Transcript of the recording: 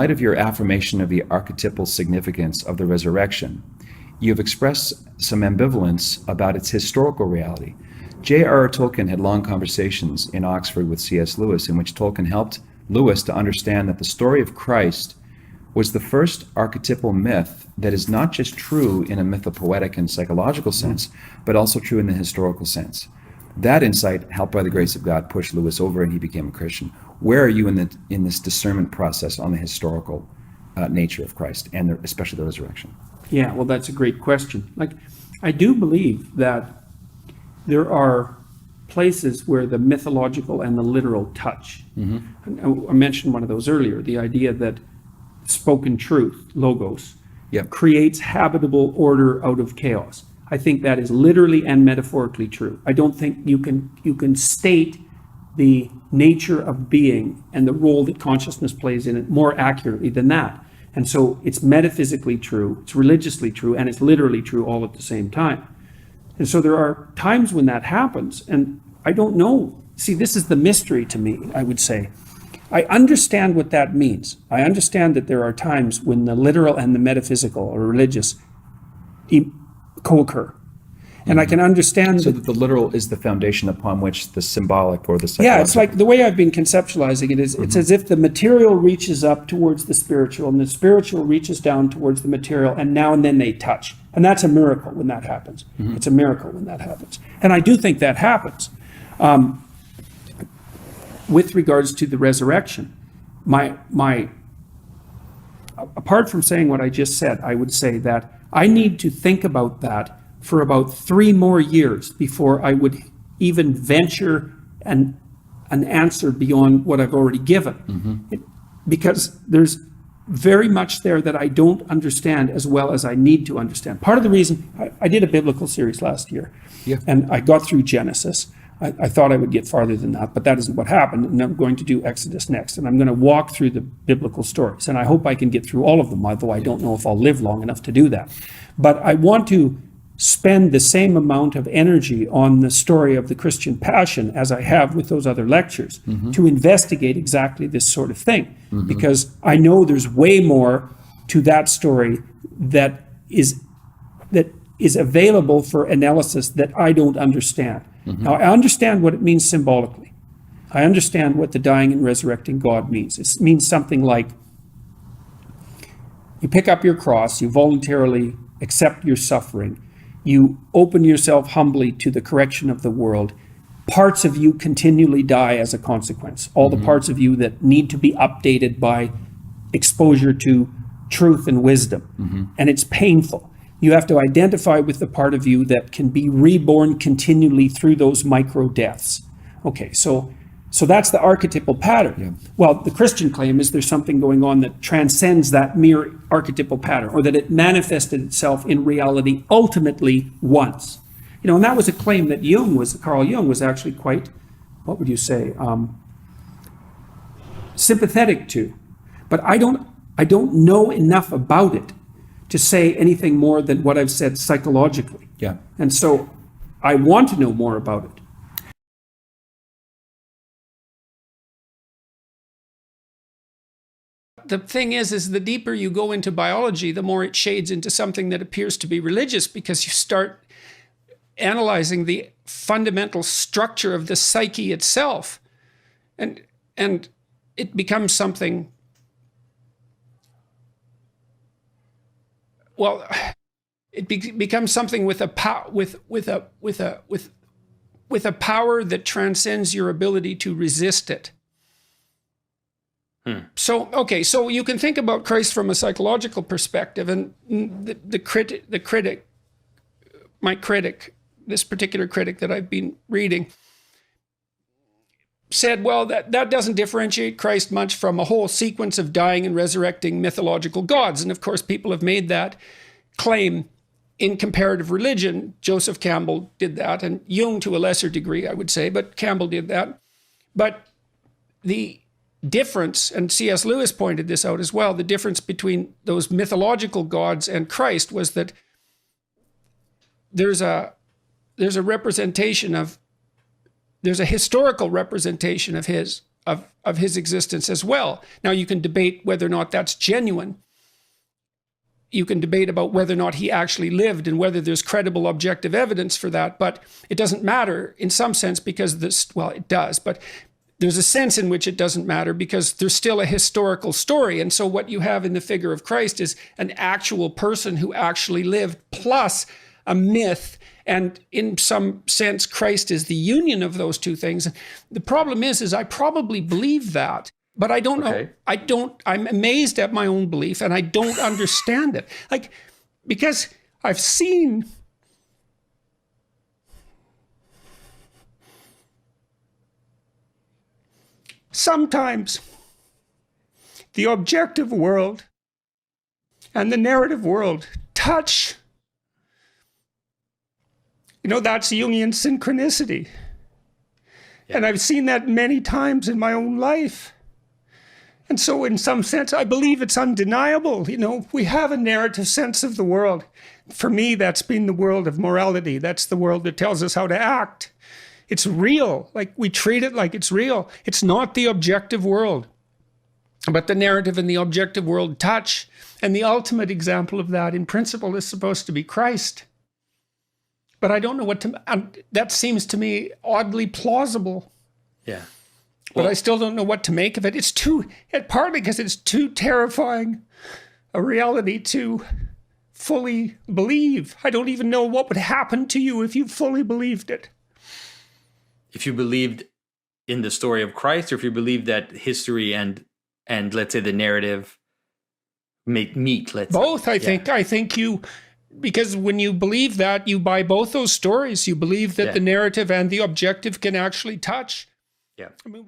light of your affirmation of the archetypal significance of the resurrection, you have expressed some ambivalence about its historical reality. J.R.R. Tolkien had long conversations in Oxford with C.S. Lewis, in which Tolkien helped Lewis to understand that the story of Christ was the first archetypal myth that is not just true in a mythopoetic and psychological sense, but also true in the historical sense. That insight, helped by the grace of God, pushed Lewis over and he became a Christian. Where are you in this discernment process on the historical nature of Christ, and especially the resurrection? Yeah, well, that's a great question. Like, I do believe that there are places where the mythological and the literal touch. Mm-hmm. I mentioned one of those earlier, the idea that spoken truth, logos, creates habitable order out of chaos. I think that is literally and metaphorically true. I don't think you can state the nature of being and the role that consciousness plays in it more accurately than that. And so it's metaphysically true, it's religiously true, and it's literally true all at the same time. And so there are times when that happens, and I don't know. See, this is the mystery to me, I would say. I understand what that means. I understand that there are times when the literal and the metaphysical or religious co-occur. And I can understand so that the literal is the foundation upon which the symbolic or the psychological... Yeah, it's like the way I've been conceptualizing it is it's as if the material reaches up towards the spiritual and the spiritual reaches down towards the material, and now and then they touch. And that's a miracle when that happens. It's a miracle when that happens. And I do think that happens. With regards to the resurrection, apart from saying what I just said, I would say that I need to think about that for about 3 more years before I would even venture an answer beyond what I've already given. Because there's very much there that I don't understand as well as I need to understand. Part of the reason, I did a biblical series last year, and I got through Genesis. I thought I would get farther than that, but that isn't what happened. And I'm going to do Exodus next, and I'm going to walk through the biblical stories. And I hope I can get through all of them, although I don't know if I'll live long enough to do that. But I want to spend the same amount of energy on the story of the Christian passion as I have with those other lectures to investigate exactly this sort of thing. Because I know there's way more to that story that is available for analysis that I don't understand. Now, I understand what it means symbolically. I understand what the dying and resurrecting God means. It means something like you pick up your cross, you voluntarily accept your suffering, you open yourself humbly to the correction of the world. Parts of you continually die as a consequence. All the parts of you that need to be updated by exposure to truth and wisdom. And it's painful. You have to identify with the part of you that can be reborn continually through those micro deaths. Okay, so that's the archetypal pattern. Well, the Christian claim is there's something going on that transcends that mere archetypal pattern, or that it manifested itself in reality ultimately once. And that was a claim that Carl Jung was actually quite, what would you say, sympathetic to. But I don't know enough about it to say anything more than what I've said psychologically. And so I want to know more about it. The thing is the deeper you go into biology, the more it shades into something that appears to be religious, because you start analyzing the fundamental structure of the psyche itself. And it becomes something, well, it becomes something with a power that transcends your ability to resist it. So you can think about Christ from a psychological perspective, and my critic, this particular critic that I've been reading, said, well, that doesn't differentiate Christ much from a whole sequence of dying and resurrecting mythological gods. And of course, people have made that claim in comparative religion. Joseph Campbell did that, and Jung to a lesser degree, I would say, but Campbell did that. But the difference, and C.S. Lewis pointed this out as well, the difference between those mythological gods and Christ was that there's a historical representation of his of his existence as well. Now, you can debate whether or not that's genuine. You can debate about whether or not he actually lived and whether there's credible objective evidence for that, but it doesn't matter in some sense because it does, but there's a sense in which it doesn't matter because there's still a historical story. And so what you have in the figure of Christ is an actual person who actually lived plus a myth. And in some sense, Christ is the union of those two things. The problem is I probably believe that, but I don't know. I'm amazed at my own belief and I don't understand it. Like, because I've seen sometimes the objective world and the narrative world touch. That's Jungian synchronicity. Yeah. And I've seen that many times in my own life. And so in some sense, I believe it's undeniable. We have a narrative sense of the world. For me, that's been the world of morality. That's the world that tells us how to act. It's real. Like, we treat it like it's real. It's not the objective world. But the narrative and the objective world touch. And the ultimate example of that, in principle, is supposed to be Christ. But I don't know that seems to me oddly plausible. Yeah. But I still don't know what to make of it. Partly because it's too terrifying a reality to fully believe. I don't even know what would happen to you if you fully believed it. If you believed in the story of Christ, or if you believed that history and let's say the narrative meet, let's both, say. I think you, because when you believe that, you buy both those stories. You believe that the narrative and the objective can actually touch. Yeah. I mean,